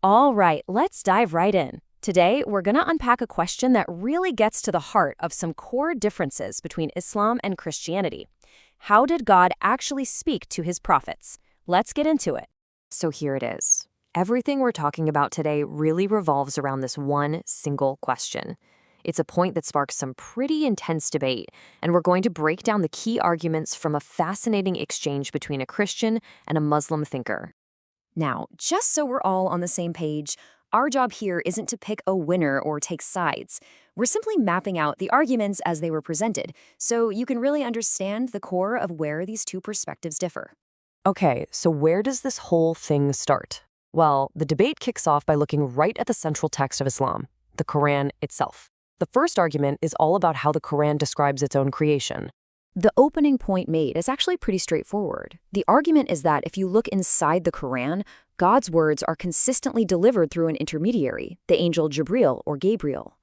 All right, let's dive right in. Today, we're going to unpack a question that really gets to the heart of some core differences between Islam and Christianity. How did God actually speak to his prophets? Let's get into it. So here it is. Everything we're talking about today really revolves around this one single question. It's a point that sparks some pretty intense debate, and we're going to break down the key arguments from a fascinating exchange between a Christian and a Muslim thinker. Now, just so we're all on the same page, our job here isn't to pick a winner or take sides. We're simply mapping out the arguments as they were presented, so you can really understand the core of where these two perspectives differ. Okay, so where does this whole thing start? Well, the debate kicks off by looking right at the central text of Islam, the Quran itself. The first argument is all about how the Quran describes its own creation. The opening point made is actually pretty straightforward. The argument is that if you look inside the Quran, God's words are consistently delivered through an intermediary, the angel Jibril or Gabriel.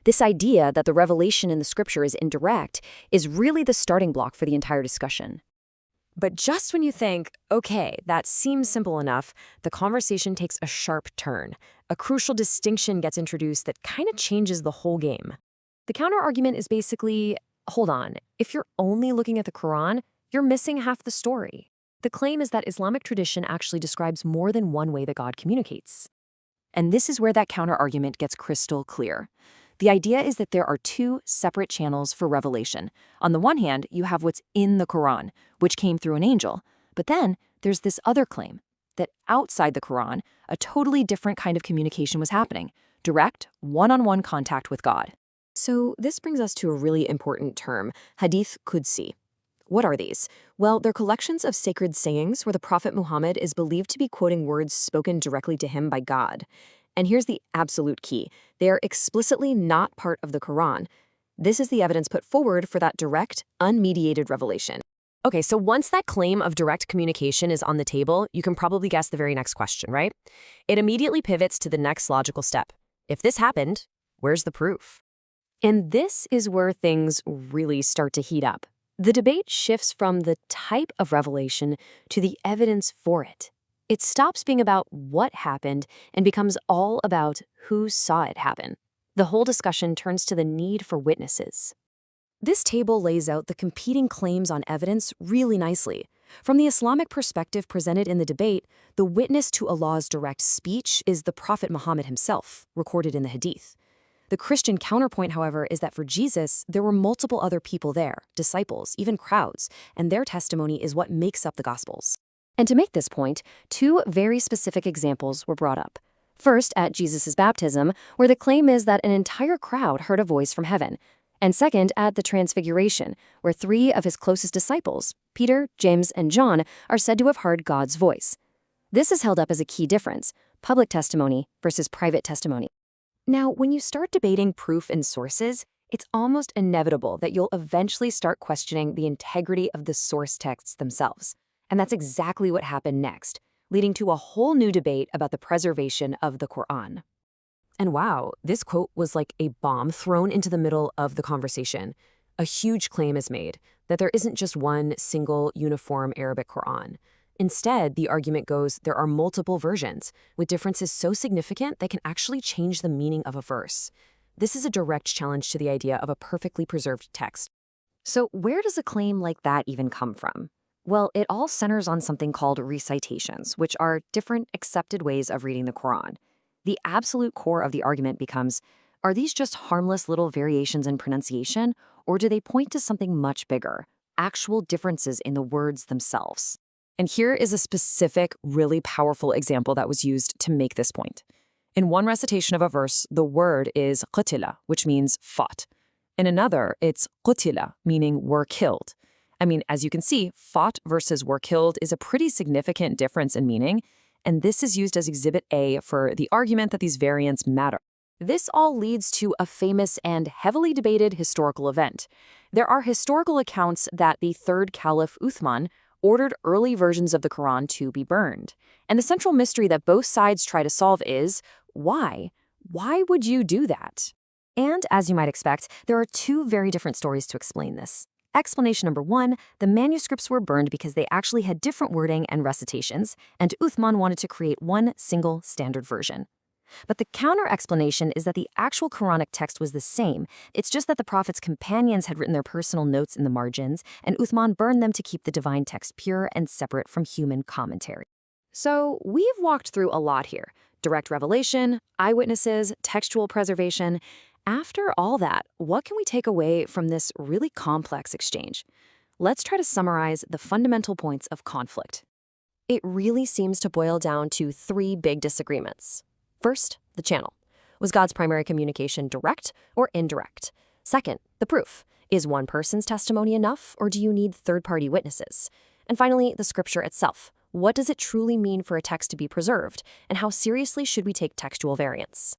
This idea that the revelation in the scripture is indirect is really the starting block for the entire discussion. But just when you think, okay, that seems simple enough, the conversation takes a sharp turn. A crucial distinction gets introduced that kind of changes the whole game. The counterargument is basically, hold on, if you're only looking at the Quran, you're missing half the story. The claim is that Islamic tradition actually describes more than one way that God communicates. And this is where that counterargument gets crystal clear. The idea is that there are two separate channels for revelation. On the one hand, you have what's in the Quran, which came through an angel. But then there's this other claim, that outside the Quran, a totally different kind of communication was happening, direct, one-on-one contact with God. So this brings us to a really important term, Hadith Qudsi. What are these? Well, they're collections of sacred sayings where the Prophet Muhammad is believed to be quoting words spoken directly to him by God. And here's the absolute key. They are explicitly not part of the Quran. This is the evidence put forward for that direct, unmediated revelation. Okay, so once that claim of direct communication is on the table, you can probably guess the very next question, right? It immediately pivots to the next logical step. If this happened, where's the proof? And this is where things really start to heat up. The debate shifts from the type of revelation to the evidence for it. It stops being about what happened and becomes all about who saw it happen. The whole discussion turns to the need for witnesses. This table lays out the competing claims on evidence really nicely. From the Islamic perspective presented in the debate, the witness to Allah's direct speech is the Prophet Muhammad himself, recorded in the Hadith. The Christian counterpoint, however, is that for Jesus, there were multiple other people there, disciples, even crowds, and their testimony is what makes up the Gospels. And to make this point, two very specific examples were brought up. First, at Jesus' baptism, where the claim is that an entire crowd heard a voice from heaven. And second, at the Transfiguration, where three of his closest disciples, Peter, James, and John, are said to have heard God's voice. This is held up as a key difference, public testimony versus private testimony. Now, when you start debating proof and sources, it's almost inevitable that you'll eventually start questioning the integrity of the source texts themselves. And that's exactly what happened next, leading to a whole new debate about the preservation of the Quran. And wow, this quote was like a bomb thrown into the middle of the conversation. A huge claim is made that there isn't just one single uniform Arabic Quran. Instead, the argument goes there are multiple versions, with differences so significant they can actually change the meaning of a verse. This is a direct challenge to the idea of a perfectly preserved text. So where does a claim like that even come from? Well, it all centers on something called recitations, which are different accepted ways of reading the Quran. The absolute core of the argument becomes, are these just harmless little variations in pronunciation, or do they point to something much bigger, actual differences in the words themselves? And here is a specific, really powerful example that was used to make this point. In one recitation of a verse, the word is qutila, which means fought. In another, it's qutila, meaning were killed. I mean, as you can see, fought versus were killed is a pretty significant difference in meaning, and this is used as Exhibit A for the argument that these variants matter. This all leads to a famous and heavily debated historical event. There are historical accounts that the third Caliph Uthman ordered early versions of the Quran to be burned. And the central mystery that both sides try to solve is, why? Why would you do that? And as you might expect, there are two very different stories to explain this. Explanation number 1, the manuscripts were burned because they actually had different wording and recitations, and Uthman wanted to create one single standard version. But the counter-explanation is that the actual Quranic text was the same. It's just that the Prophet's companions had written their personal notes in the margins, and Uthman burned them to keep the divine text pure and separate from human commentary. So we've walked through a lot here. Direct revelation, eyewitnesses, textual preservation. After all that, what can we take away from this really complex exchange? Let's try to summarize the fundamental points of conflict. It really seems to boil down to 3 big disagreements. First, the channel. Was God's primary communication direct or indirect? Second, the proof. Is one person's testimony enough, or do you need third-party witnesses? And finally, the scripture itself. What does it truly mean for a text to be preserved, and how seriously should we take textual variants?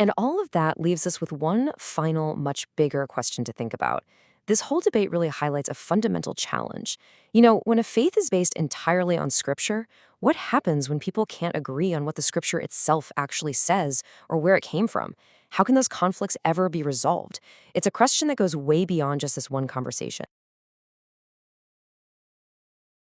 And all of that leaves us with one final, much bigger question to think about. This whole debate really highlights a fundamental challenge. When a faith is based entirely on scripture, what happens when people can't agree on what the scripture itself actually says or where it came from? How can those conflicts ever be resolved? It's a question that goes way beyond just this one conversation.